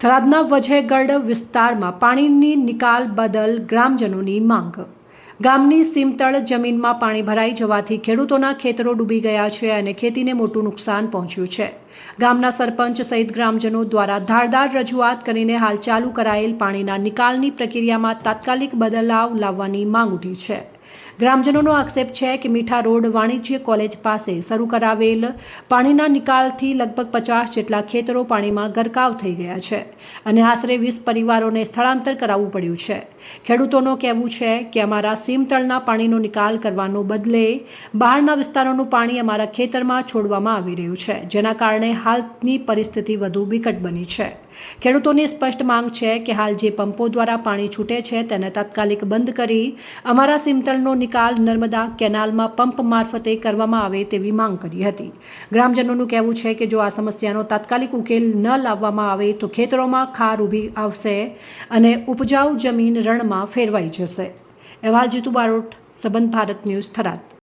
થરાદના વજેગઢ વિસ્તારમાં પાણીની નિકાલ બદલ ગ્રામજનોની માંગ। ગામની સીમતળ જમીનમાં પાણી ભરાઈ જવાથી ખેડૂતોના ખેતરો ડૂબી ગયા છે અને ખેતીને મોટું નુકસાન પહોંચ્યું છે। ગામના સરપંચ સહિત ગ્રામજનો દ્વારા ધારદાર રજૂઆત કરીને હાલ ચાલુ કરાયેલ પાણીના નિકાલની પ્રક્રિયામાં તાત્કાલિક બદલાવ લાવવાની માંગ ઉઠી છે। ગ્રામજનોનો આક્ષેપ છે કે મીઠા રોડ વાણિજ્ય કોલેજ પાસે શરૂ કરાવેલ પાણીના નિકાલથી લગભગ 50 જેટલા ખેતરો પાણીમાં ગરકાવ થઈ ગયા છે અને આશરે 20 પરિવારોને સ્થળાંતર કરાવવું પડ્યું છે। ખેડૂતોનું કહેવું છે કે અમારા સીમતળના પાણીનો નિકાલ કરવાનો બદલે બહારના વિસ્તારોનું પાણી અમારા ખેતરમાં છોડવામાં આવી રહ્યું છે, જેના કારણે હાલની પરિસ્થિતિ વધુ વિકટ બની છે। ખેડૂતોની સ્પષ્ટ માંગ છે કે હાલ જે પંપો દ્વારા પાણી છૂટે છે તેને તાત્કાલિક બંધ કરી અમારા સીમતળનો નિકાલ નર્મદા કેનાલમાં પંપ મારફતે કરવામાં આવે તેવી માંગ કરી હતી। ગ્રામજનોનું કહેવું છે કે જો આ સમસ્યાનો તાત્કાલિક ઉકેલ ન લાવવામાં આવે તો ખેતરોમાં ખાર ઊભી આવશે અને ઉપજાઉ જમીન રણમાં ફેરવાઈ જશે। અહેવાલ જીતુ બારોટ, સંબંધ ભારત ન્યૂઝ, થરાદ।